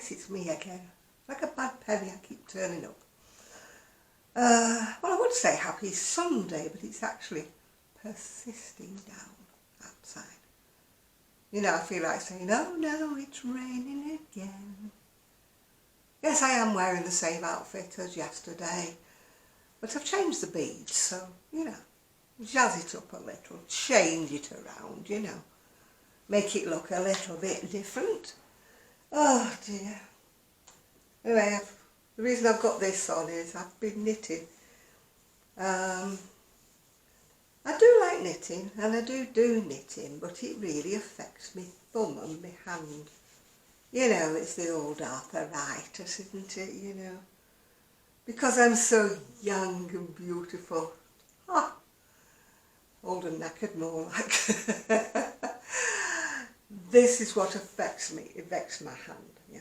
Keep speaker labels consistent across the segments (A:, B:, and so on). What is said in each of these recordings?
A: yes, it's me again. Like a bad penny, I keep turning up. Well, I would say happy Sunday, but it's actually persisting down outside. You know, I feel like saying, oh no, it's raining again. Yes, I am wearing the same outfit as yesterday, but I've changed the beads, so, you know, jazz it up a little, change it around, you know, make it look a little bit different. Oh dear. Anyway, the reason I've got this on is I've been knitting. I do like knitting, and I do knitting, but it really affects my thumb and my hand. You know, it's the old arthritis, isn't it, you know? Because I'm so young and beautiful. Ah, old and knackered more like. This is what affects me. It affects my hand, yeah.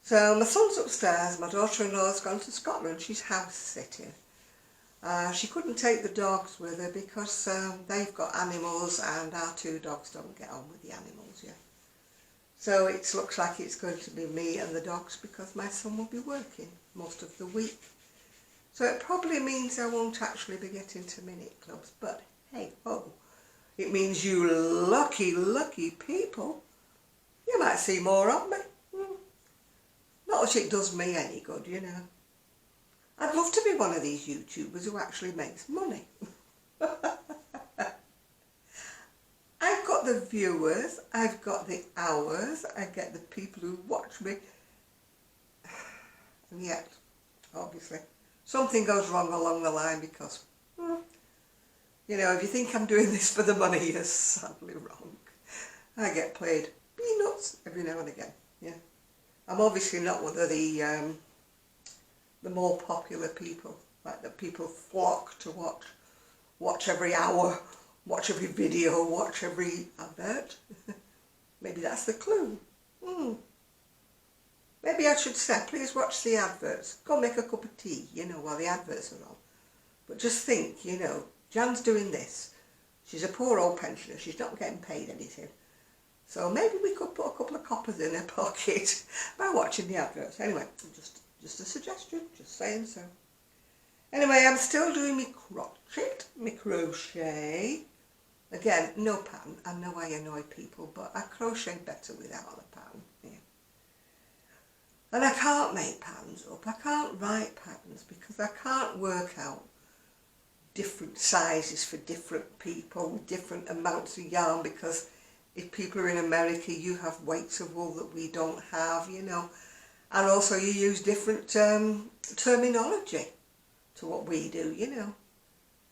A: So my son's upstairs, my daughter-in-law's gone to Scotland, she's house sitting. She couldn't take the dogs with her because they've got animals and our two dogs don't get on with the animals, yeah. So it looks like it's going to be me and the dogs because my son will be working most of the week. So it probably means I won't actually be getting to minute clubs, but hey ho, it means you lucky, lucky people, you might see more of me. Not that it does me any good, you know. I'd love to be one of these YouTubers who actually makes money. I've got the viewers, I've got the hours, I get the people who watch me. And yet, obviously, something goes wrong along the line because, you know, if you think I'm doing this for the money, you're sadly wrong. I get paid peanuts every now and again, yeah. I'm obviously not one of the more popular people, like that people flock to watch every hour, watch every video, watch every advert. Maybe that's the clue. Maybe I should say, please watch the adverts. Go make a cup of tea, you know, while the adverts are on. But just think, you know, Jan's doing this. She's a poor old pensioner. She's not getting paid anything. So maybe we could put a couple of coppers in her pocket by watching the adverts. Anyway, just a suggestion, just saying so. Anyway, I'm still doing my crochet. Again, no pattern. I know I annoy people, but I crochet better without a pattern. Yeah. And I can't make patterns up. I can't write patterns because I can't work out different sizes for different people with different amounts of yarn, because if people are in America, you have weights of wool that we don't have, you know. And also you use different terminology to what we do, you know.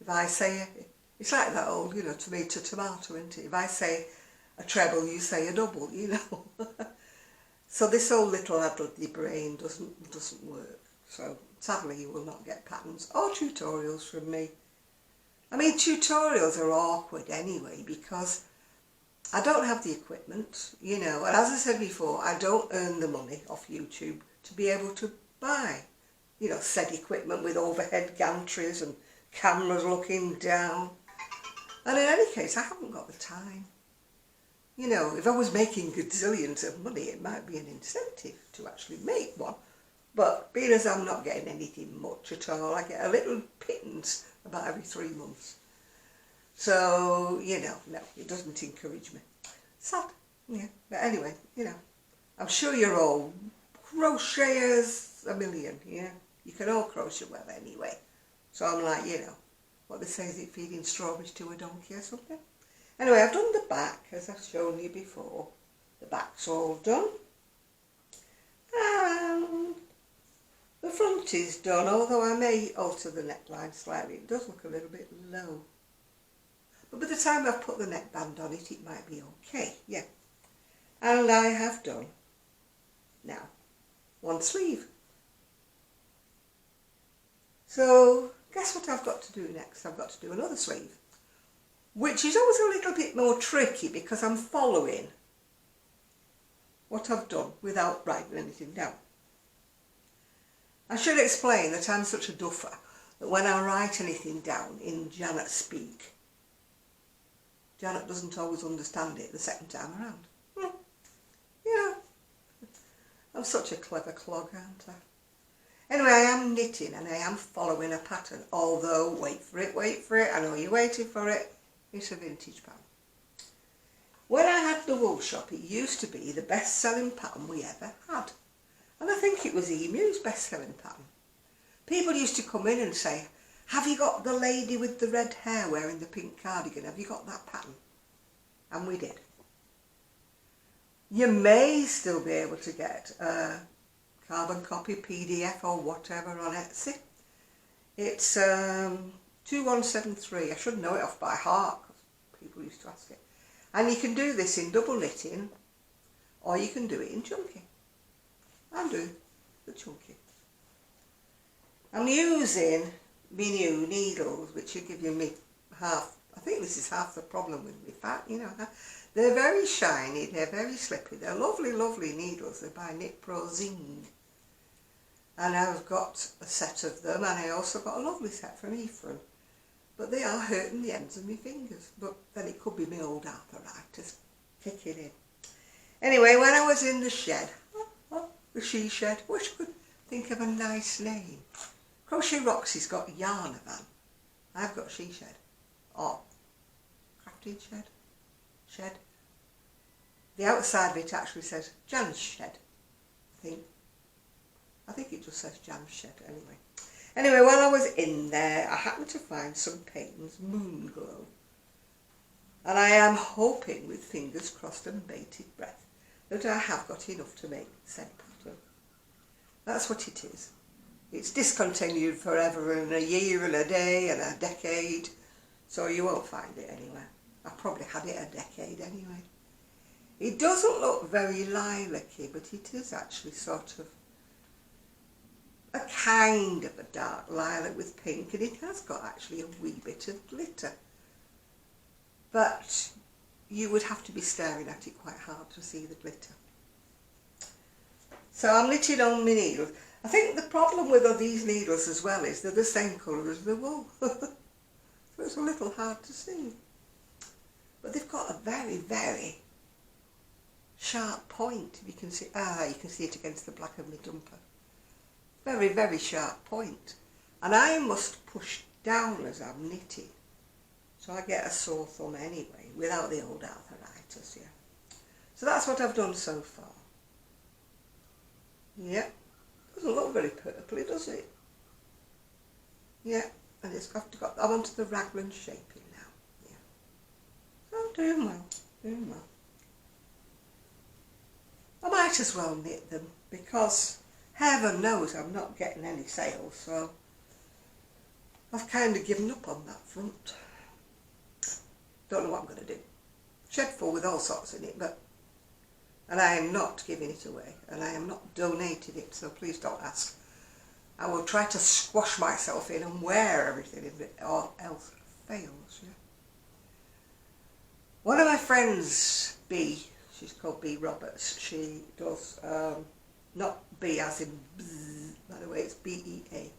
A: If I say, it's like that old, you know, tomato, tomato, isn't it? If I say a treble, you say a double, you know. So this old little adulty brain doesn't work. So sadly you will not get patterns or tutorials from me. I mean, tutorials are awkward anyway because I don't have the equipment, you know, and as I said before, I don't earn the money off YouTube to be able to buy, you know, said equipment with overhead gantries and cameras looking down. And in any case, I haven't got the time. You know, if I was making gazillions of money, it might be an incentive to actually make one. But being as I'm not getting anything much at all, I get a little pittance about every 3 months. So, you know, no, it doesn't encourage me. Sad, yeah. But anyway, you know, I'm sure you're all crocheters a million, yeah. You can all crochet well anyway. So I'm like, you know, what they say, is it feeding strawberries to a donkey or something? Anyway, I've done the back, as I've shown you before. The back's all done. And the front is done, although I may alter the neckline slightly. It does look a little bit low. But by the time I've put the neckband on it, it might be okay, yeah. And I have done, now, one sleeve. So, guess what I've got to do next? I've got to do another sleeve, which is always a little bit more tricky because I'm following what I've done without writing anything down. I should explain that I'm such a duffer that when I write anything down in Janet speak, Janet doesn't always understand it the second time around. You know, such a clever clog, aren't I? Anyway, I am knitting and I am following a pattern, although, wait for it, I know you're waiting for it, it's a vintage pattern. When I had the wool shop, it used to be the best-selling pattern we ever had. And I think it was Emu's best-selling pattern. People used to come in and say, have you got the lady with the red hair wearing the pink cardigan? Have you got that pattern? And we did. You may still be able to get a carbon copy, PDF or whatever on Etsy. It's 2173. I should know it off by heart because people used to ask it. And you can do this in double knitting or you can do it in chunky. I'm doing the chunky. I'm using my new needles, which are giving me half, I think this is half the problem with my fat, you know. They're very shiny, they're very slippy, they're lovely, lovely needles. They're by Knit Pro Zing. And I've got a set of them, and I also got a lovely set from Ephraim. But they are hurting the ends of my fingers. But then it could be my old arthritis kicking in. Anyway, when I was in the shed, the she shed, I wish I could think of a nice name. Crochet Roxy's got Yarnavan. I've got she shed. Or crafting shed. Shed. The outside of it actually says Jan's shed. I think it just says Jan's shed anyway. Anyway, while I was in there, I happened to find some Payton's Moon Glow. And I am hoping, with fingers crossed and bated breath, that I have got enough to make said pattern. That's what it is. It's discontinued forever and a year and a day and a decade, so you won't find it anywhere. I probably had it a decade anyway. It doesn't look very lilac-y, but it is actually sort of a kind of a dark lilac with pink, and it has got actually a wee bit of glitter. But you would have to be staring at it quite hard to see the glitter. So I'm knitting on my needles. I think the problem with all these needles as well is they're the same colour as the wool. So it's a little hard to see. But they've got a very, very sharp point. You can see, you can see it against the black of my dumper. Very, very sharp point. And I must push down as I'm knitting. So I get a sore thumb anyway, without the old arthritis, yeah. So that's what I've done so far. Yeah. Doesn't look very purpley, does it? Yeah. And it's got I'm onto the raglan shaping now. Yeah. So I'm doing well. Doing well. I might as well knit them because heaven knows I'm not getting any sales, so I've kind of given up on that front. Don't know what I'm going to do. Shed full with all sorts in it, and I am not giving it away, and I am not donating it, so please don't ask. I will try to squash myself in and wear everything if it or else fails. Yeah. One of my friends, B, she's called B Roberts, she does, not B as in bzz, by the way, it's B-E-A. I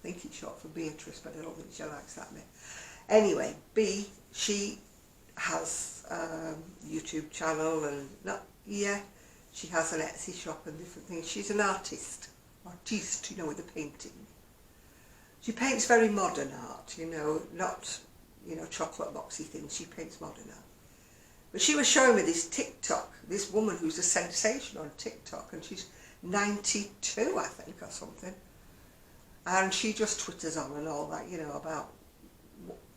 A: think it's short for Beatrice, but I don't think she likes that bit. Anyway, B, she has a YouTube channel and she has an Etsy shop and different things. She's an artiste, you know, with the painting. She paints very modern art, you know, not, you know, chocolate boxy things. She paints modern art. But she was showing me this TikTok, this woman who's a sensation on TikTok, and she's 92, I think, or something. And she just twitters on and all that, you know, about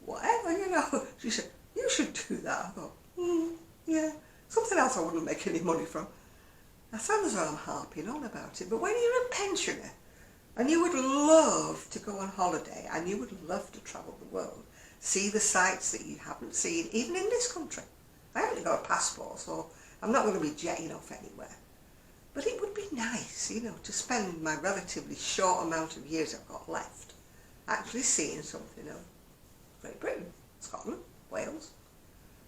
A: whatever, you know. She said, you should do that. I thought, yeah, something else I wouldn't make any money from. That sounds as though I'm harping on about it, but when you're a pensioner and you would love to go on holiday and you would love to travel the world, see the sights that you haven't seen, even in this country. I haven't got a passport, so I'm not going to be jetting off anywhere. But it would be nice, you know, to spend my relatively short amount of years I've got left actually seeing something of Great Britain, Scotland, Wales.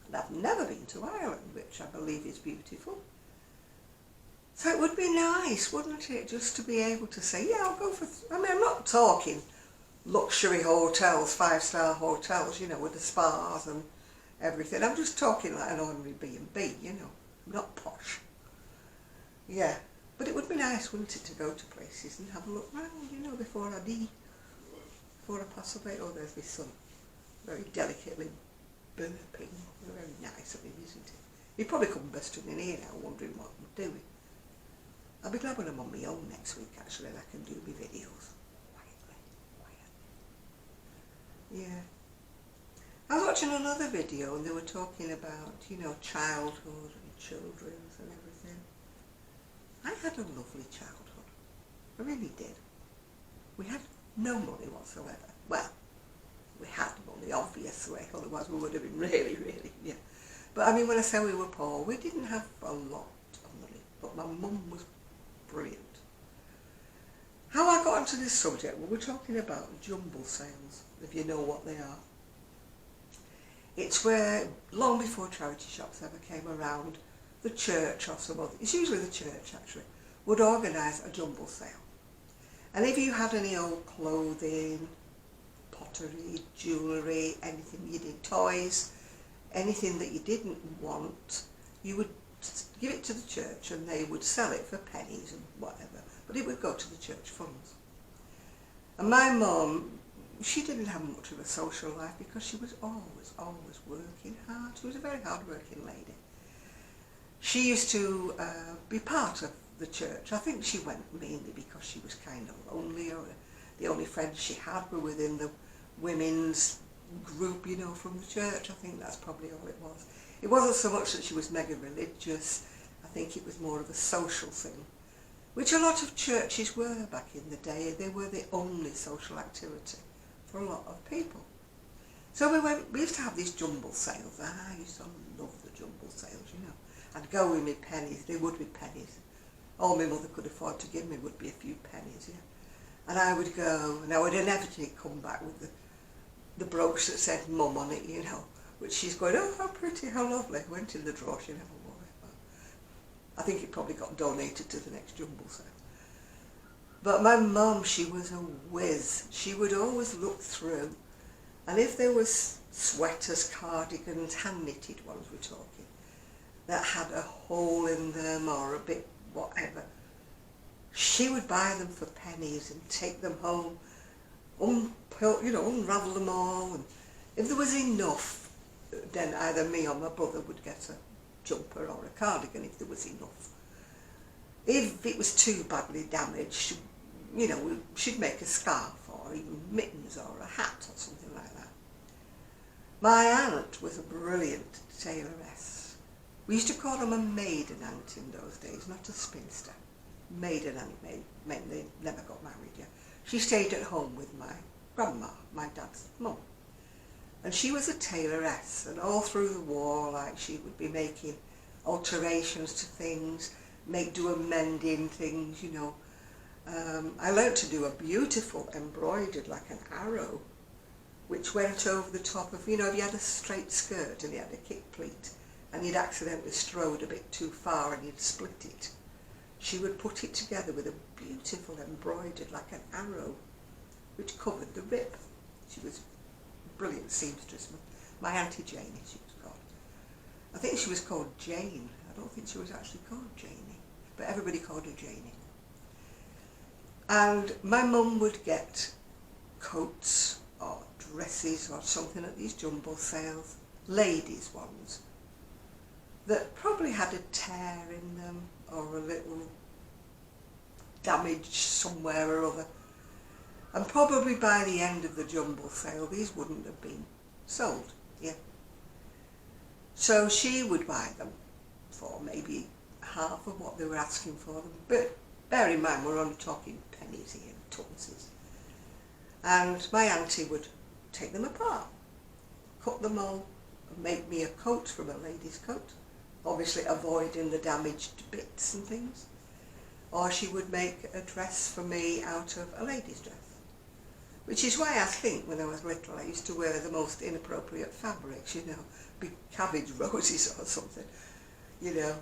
A: And I've never been to Ireland, which I believe is beautiful. So it would be nice, wouldn't it, just to be able to say, yeah, I'll go for... I mean, I'm not talking luxury hotels, 5-star hotels, you know, with the spas and everything. I'm just talking like an ordinary B&B, you know, not posh. Yeah, but it would be nice nice, wouldn't it, to go to places and have a look round, you know, before I pass away. Oh, there's my son, very delicately burping. Very nice of him, isn't it? He'd probably come bursting in here now, wondering what I'm doing. I'll be glad when I'm on my own next week, actually, and I can do my videos quietly. Yeah. I was watching another video and they were talking about, you know, childhood and children and everything. I had a lovely childhood. I really did. We had no money whatsoever. Well, we had money, obviously, otherwise we would have been really, yeah. But I mean, when I say we were poor, we didn't have a lot of money, but my mum was brilliant. How I got onto this subject, well, we're talking about jumble sales, if you know what they are. It's where, long before charity shops ever came around, the church or some other, it's usually the church actually, would organise a jumble sale. And if you had any old clothing, pottery, jewellery, anything you did, toys, anything that you didn't want, you would give it to the church and they would sell it for pennies and whatever, but it would go to the church funds. And my mum, she didn't have much of a social life because she was always working hard. She was a very hard-working lady. She used to be part of the church. I think she went mainly because she was kind of lonely, or the only friends she had were within the women's group, you know, from the church. I think that's probably all it was. It wasn't so much that she was mega religious. I think it was more of a social thing, which a lot of churches were back in the day. They were the only social activity for a lot of people. So we used to have these jumble sales. I used to love the jumble sales, you know. I'd go with me pennies. They would be pennies. All my mother could afford to give me would be a few pennies, yeah. And I would go, and I would inevitably come back with the brooch that said Mum on it, you know, which she's going, oh, how pretty, how lovely. Went in the drawer, she never wore it. But I think it probably got donated to the next jumble sale. But my mum, she was a whiz. She would always look through, and if there was sweaters, cardigans, hand-knitted ones we're talking, that had a hole in them or a bit whatever, she would buy them for pennies and take them home, unravel them all, and if there was enough, then either me or my brother would get a jumper or a cardigan if there was enough. If it was too badly damaged, you know, she'd make a scarf or even mittens or a hat or something like that. My aunt was a brilliant tailoress. We used to call them a maiden aunt in those days, not a spinster. Maiden aunt meant they never got married yet. She stayed at home with my grandma, my dad's mum. And she was a tailoress, and all through the war, like, she would be making alterations to things, do amending things, you know. I learnt to do a beautiful embroidered, like an arrow, which went over the top of, you know, if you had a straight skirt and you had a kick pleat, and you'd accidentally strode a bit too far and you'd split it, she would put it together with a beautiful embroidered, like an arrow, which covered the rib. She was a brilliant seamstress. My Auntie Janie, she was called. I think she was called Jane. I don't think she was actually called Janie, but everybody called her Janie. And my mum would get coats or dresses or something at these jumble sales, ladies' ones, that probably had a tear in them or a little damage somewhere or other. And probably by the end of the jumble sale, these wouldn't have been sold, yeah. So she would buy them for maybe half of what they were asking for them. But bear in mind, we're only talking pennies here, tunces. And my auntie would take them apart, cut them all, and make me a coat from a lady's coat, obviously avoiding the damaged bits and things. Or she would make a dress for me out of a lady's dress. Which is why I think when I was little I used to wear the most inappropriate fabrics, you know, big cabbage roses or something, you know.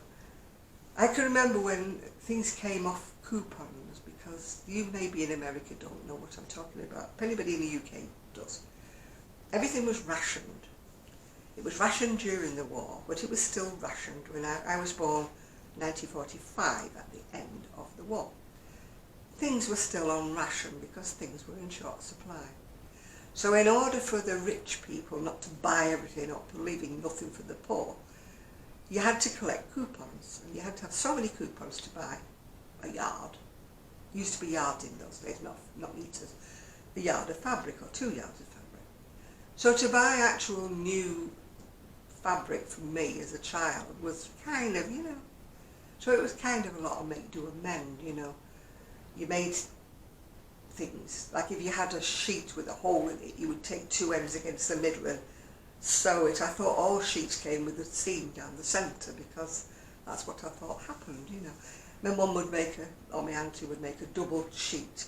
A: I can remember when things came off coupons, because you maybe in America don't know what I'm talking about. If anybody in the UK does. Everything was rationed. It was rationed during the war, but it was still rationed when I was born 1945 at the end of the war. Things were still on ration because things were in short supply. So in order for the rich people not to buy everything up, leaving nothing for the poor, you had to collect coupons, and you had to have so many coupons to buy a yard. It used to be yards in those days, not meters. A yard of fabric or 2 yards of fabric. So to buy actual new fabric for me as a child was kind of, so it was kind of a lot of make do amend, You made things, like if you had a sheet with a hole in it, you would take 2 ends against the middle and sew it. I thought all sheets came with a seam down the centre because that's what I thought happened, My mum would or my auntie would make a double sheet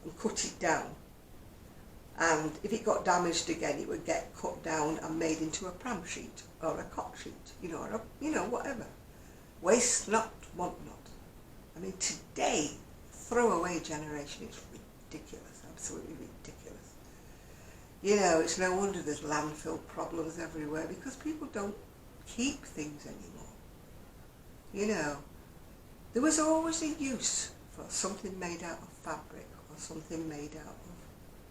A: and cut it down. And if it got damaged again, it would get cut down and made into a pram sheet or a cot sheet, or whatever. Waste not, want not. I mean, today, throwaway generation is ridiculous, absolutely ridiculous. It's no wonder there's landfill problems everywhere because people don't keep things anymore. There was always a use for something made out of fabric or something made out of,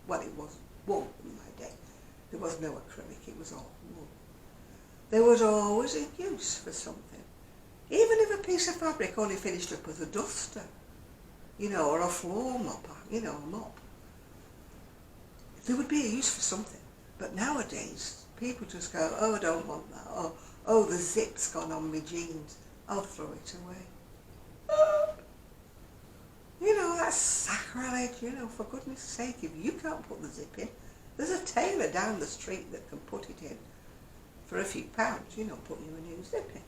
A: well, it was wool in my day. There was no acrylic, it was all wool. There was always a use for something. Even if a piece of fabric only finished up as a duster, or a floor mop, a mop. There would be a use for something. But nowadays, people just go, oh, I don't want that. Or, oh, the zip's gone on my jeans. I'll throw it away. That's sacrilege, for goodness sake. If you can't put the zip in, there's a tailor down the street that can put it in for a few pounds, put you a new zip in.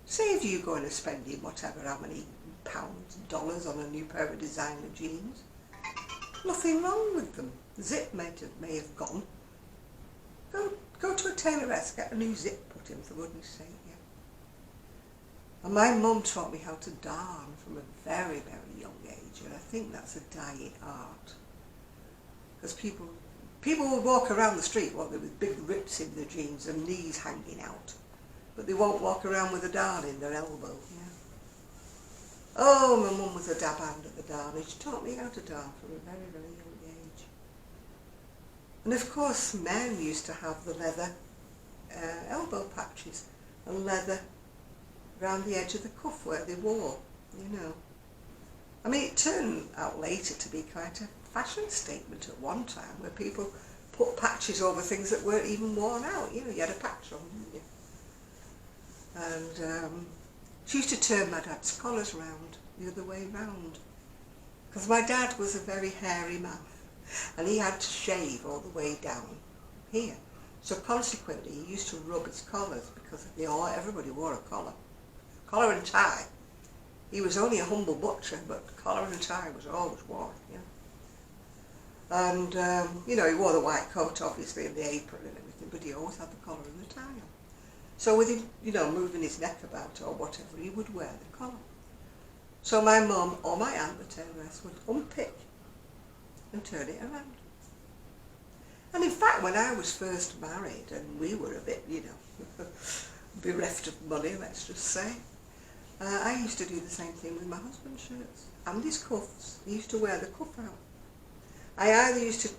A: Save you going to spending whatever, how many pounds, dollars on a new pair of designer jeans. Nothing wrong with them. The zip may have gone. Go to a tailoress, get a new zip put in, for goodness sake, yeah. And my mum taught me how to darn from a very, very young age, and I think that's a dying art. Because people will walk around the street, with big rips in their jeans and knees hanging out, but they won't walk around with a darn in their elbow, yeah. Oh, my mum was a dab hand at the darning. She taught me how to darn from a very, very young age. And of course, men used to have the leather elbow patches and leather around the edge of the cuff where they wore, I mean, it turned out later to be quite a fashion statement at one time, where people put patches over things that weren't even worn out. You had a patch on, didn't you? And she used to turn my dad's collars round, the other way round. Because my dad was a very hairy man, and he had to shave all the way down here. So consequently, he used to rub his collars because everybody wore a collar. Collar and tie. He was only a humble butcher, but collar and tie was always worn, And, he wore the white coat, obviously, and the apron and everything, but he always had the collar and the tie on. So with him, moving his neck about or whatever, he would wear the collar. So my mum or my aunt, the tailoress, would unpick and turn it around. And in fact, when I was first married, and we were a bit, bereft of money, let's just say, I used to do the same thing with my husband's shirts and his cuffs. He used to wear the cuff out. I either used to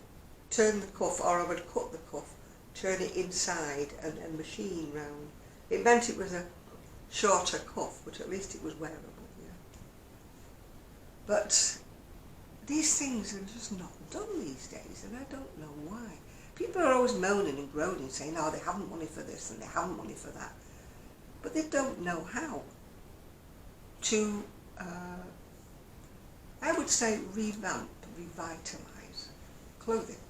A: turn the cuff, or I would cut the cuff, turn it inside and machine round. It meant it was a shorter cuff, but at least it was wearable, But these things are just not done these days, and I don't know why. People are always moaning and groaning, saying, oh, they haven't money for this and they haven't money for that. But they don't know how to, I would say, revamp, revitalise clothing.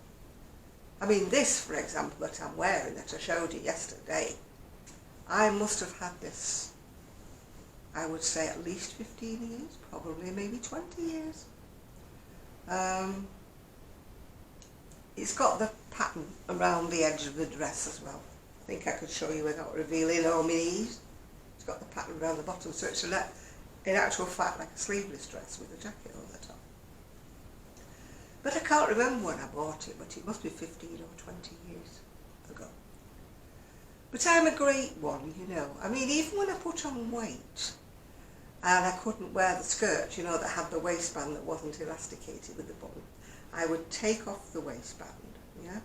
A: I mean, this, for example, that I'm wearing, that I showed you yesterday, I must have had this, I would say, at least 15 years, probably maybe 20 years. It's got the pattern around the edge of the dress as well. I think I could show you without revealing all my knees. It's got the pattern around the bottom, so it's in actual fact like a sleeveless dress with a jacket over the top. But I can't remember when I bought it, but it must be 15 or 20 years ago. But I'm a great one, I mean, even when I put on weight, and I couldn't wear the skirt, you know, that had the waistband that wasn't elasticated with the button. I would take off the waistband, yeah,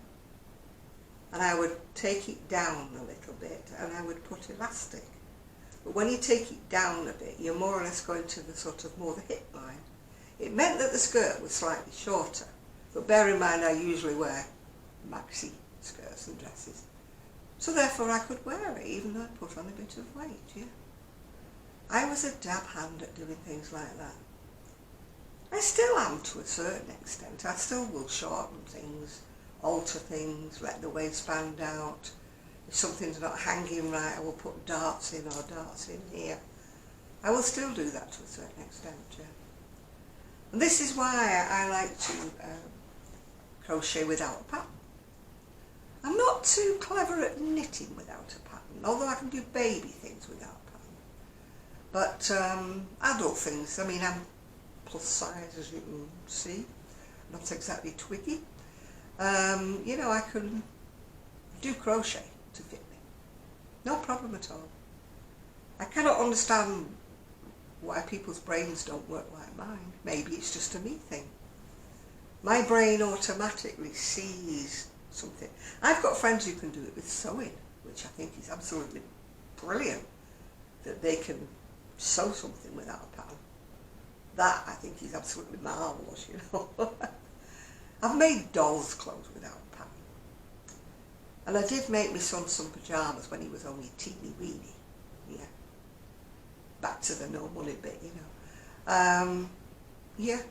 A: and I would take it down a little bit and I would put elastic. But when you take it down a bit, you're more or less going to the sort of more the hip line. It meant that the skirt was slightly shorter, but bear in mind I usually wear maxi skirts and dresses. So therefore I could wear it even though I put on a bit of weight, yeah. I was a dab hand at doing things like that. I still am to a certain extent. I still will shorten things, alter things, let the waistband out. If something's not hanging right, I will put darts in or darts in here. I will still do that to a certain extent, yeah. And this is why I like to crochet without a pattern. I'm not too clever at knitting without a pattern, although I can do baby things without a pattern. But adult things, I mean, I'm plus size, as you can see, not exactly twiggy. You know, I can do crochet to fit me. No problem at all. I cannot understand why people's brains don't work like mine. Maybe it's just a me thing. My brain automatically sees something. I've got friends who can do it with sewing, which I think is absolutely brilliant, that they can sew something without a pattern. That I think is absolutely marvellous, you know. I've made dolls' clothes without a pattern. And I did make my son some pyjamas when he was only teeny weeny, yeah. Back to the no money bit, you know. Yeah.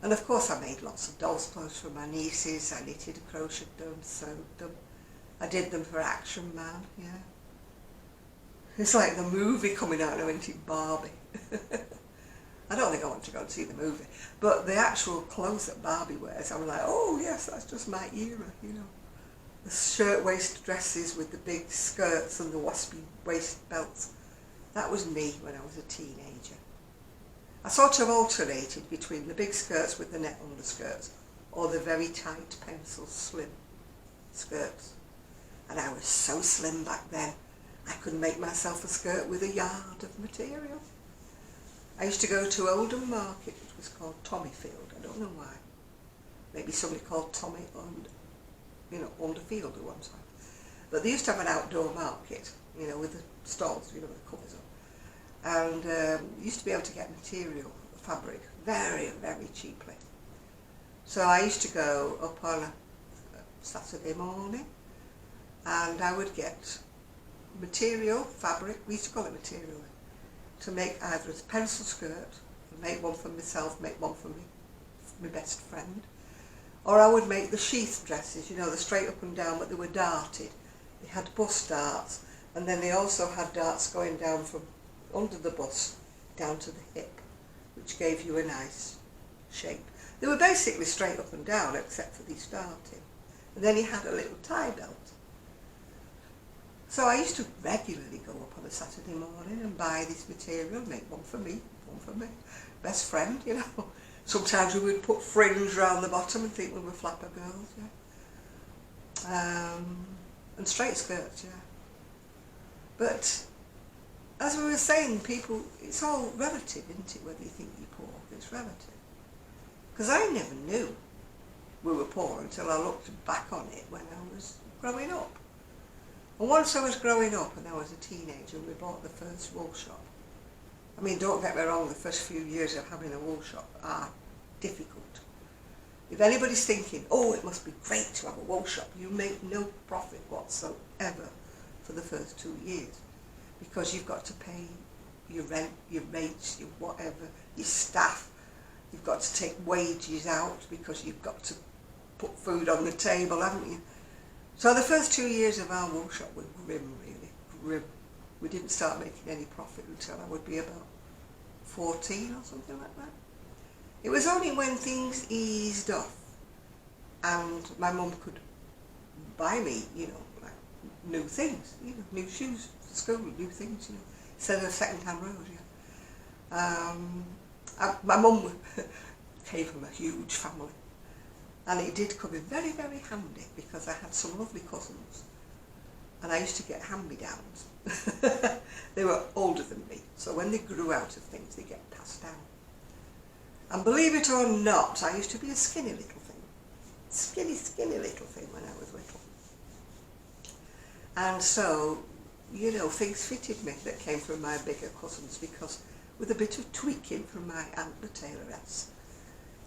A: And of course I made lots of dolls' clothes for my nieces. I knitted, crocheted them, sewed them. I did them for Action Man, yeah. It's like the movie coming out, I went in Barbie. I don't think I want to go and see the movie. But the actual clothes that Barbie wears, I was like, oh yes, that's just my era, you know. The shirt-waist dresses with the big skirts and the waspy waist belts. That was me when I was a teenager. I sort of alternated between the big skirts with the net underskirts or the very tight pencil slim skirts. And I was so slim back then, I could make myself a skirt with a yard of material. I used to go to Oldham Market, which was called Tommyfield. I don't know why. Maybe somebody called Tommy on, you know, Underfield at one time. But they used to have an outdoor market, you know, with the stalls, you know, with the covers up. And you used to be able to get material, fabric, very, very cheaply. So I used to go up on a Saturday morning and I would get material, fabric, we used to call it material, to make either a pencil skirt, make one for myself, make one for me, my best friend, or I would make the sheath dresses, you know, the straight up and down, but they were darted. They had bust darts, and then they also had darts going down from under the bust down to the hip, which gave you a nice shape. They were basically straight up and down except for these darting. And then you had a little tie belt. So I used to regularly go up on a Saturday morning and buy this material, make one for me, one for my best friend, you know. Sometimes we would put fringe around the bottom and think we were flapper girls, yeah. And straight skirts, yeah. But as we were saying, people, it's all relative, isn't it, whether you think you're poor, it's relative. Because I never knew we were poor until I looked back on it when I was growing up. And once I was growing up and I was a teenager, we bought the first wool shop. I mean, don't get me wrong, the first few years of having a wool shop are difficult. If anybody's thinking, oh, it must be great to have a wool shop, you make no profit whatsoever for the first 2 years. Because you've got to pay your rent, your rates, your whatever, your staff. You've got to take wages out because you've got to put food on the table, haven't you? So the first 2 years of our wool shop were grim, really, grim. We didn't start making any profit until I would be about 14 or something like that. It was only when things eased off and my mum could buy me, you know, like new things, you know, new shoes for school, new things, you know, instead of second-hand rose, yeah. My mum came from a huge family, and it did come in very, very handy because I had some lovely cousins and I used to get hand-me-downs. They were older than me, so when they grew out of things, they get passed down. And believe it or not, I used to be a skinny little thing. Skinny little thing when I was little. And so, you know, things fitted me that came from my bigger cousins, because with a bit of tweaking from my aunt the tailoress,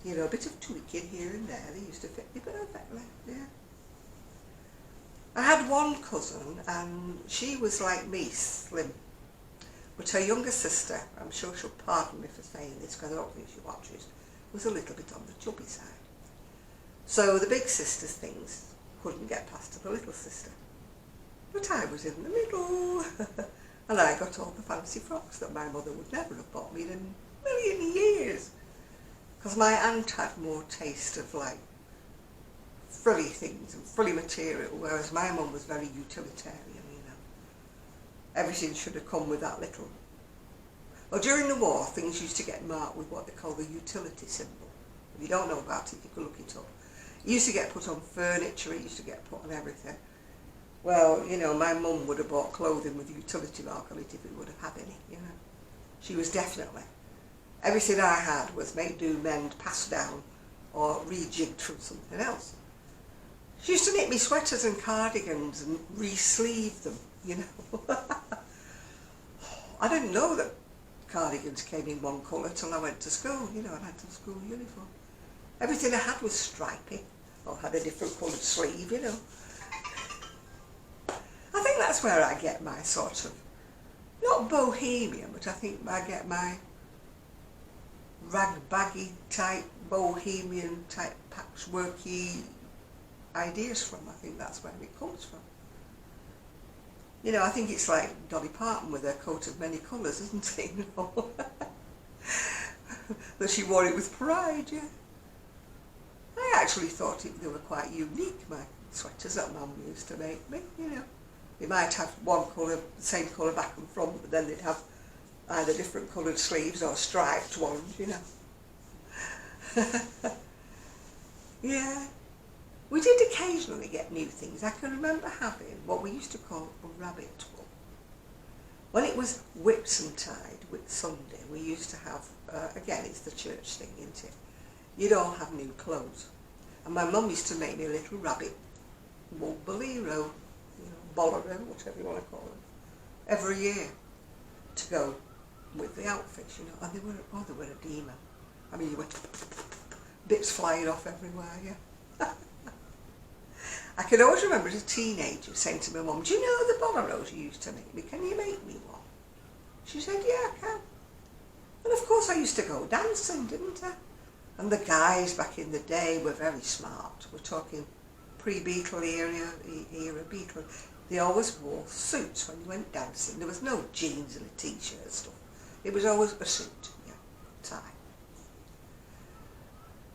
A: you know, a bit of tweaking here and there, they used to fit me perfectly, yeah. I had one cousin, and she was like me, slim. But her younger sister, I'm sure she'll pardon me for saying this because I don't think she watches, was a little bit on the chubby side. So the big sister's things couldn't get past to the little sister. But I was in the middle. And I got all the fancy frocks that my mother would never have bought me in a million years. Because my aunt had more taste of like frilly things and frilly material, whereas my mum was very utilitarian, you know. Everything should have come with that little. Well, during the war, things used to get marked with what they call the utility symbol. If you don't know about it, you can look it up. It used to get put on furniture, it used to get put on everything. Well, you know, my mum would have bought clothing with the utility mark on it if it would have had any, you know. She was definitely. Everything I had was make, do, mend, pass down, or rejigged from something else. She used to knit me sweaters and cardigans and re-sleeve them, you know. I didn't know that cardigans came in one colour till I went to school, you know, and I had a school uniform. Everything I had was stripy, or had a different coloured sleeve, you know. I think that's where I get my sort of, not bohemian, but I think I get my rag-baggy type, bohemian type, patchworky ideas from. I think that's where it comes from. You know, I think it's like Dolly Parton with her coat of many colours, isn't it? You know? That she wore it with pride, yeah. I actually thought they were quite unique, my sweaters that Mum used to make me, you know. They might have one colour, the same colour back and front, but then they'd have either different coloured sleeves or striped ones, you know. Yeah. We did occasionally get new things. I can remember having what we used to call a rabbit wool. When it was Whitsuntide, Whit Sunday, we used to have, again it's the church thing, isn't it? You'd all have new clothes. And my mum used to make me a little rabbit wool bolero, you know, bolero, whatever you want to call them, every year to go with the outfits, you know. And they were a demon. I mean, you were bits flying off everywhere, yeah. I can always remember as a teenager saying to my mum, do you know the boleros you used to make me? Can you make me one? She said, yeah, I can. And of course I used to go dancing, didn't I? And the guys back in the day were very smart. We're talking pre-Beatle era Beatle. They always wore suits when you went dancing. There was no jeans and a t-shirt stuff. It was always a suit, yeah, tie.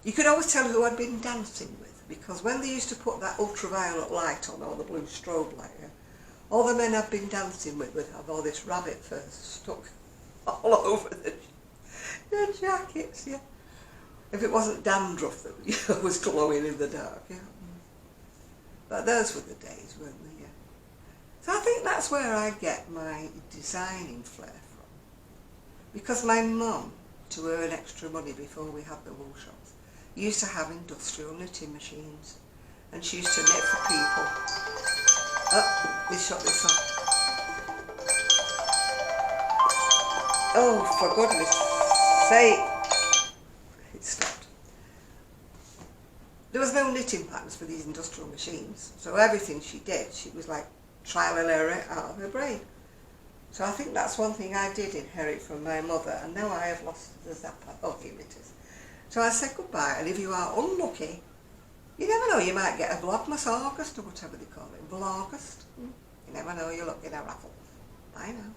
A: You could always tell who I'd been dancing with, because when they used to put that ultraviolet light on, or the blue strobe light, yeah, all the men I'd been dancing with would have all this rabbit fur stuck all over their jackets, yeah. If it wasn't dandruff that, you know, was glowing in the dark, yeah. But those were the days, weren't they, yeah. So I think that's where I get my designing flair from. Because my mum, to earn extra money before we had the wool shops, used to have industrial knitting machines, and she used to knit for people. Oh, we shut this off. Oh, for goodness sake. It stopped. There was no knitting patterns for these industrial machines, so everything she did, she was like trial and error out of her brain. So I think that's one thing I did inherit from my mother, and now I have lost the zapper. Oh, here it is. So I said goodbye, and if you are unlucky, you never know, you might get a Vlogmas August, or whatever they call it, Vlogust. You never know, you're lucky in a raffle. Bye now.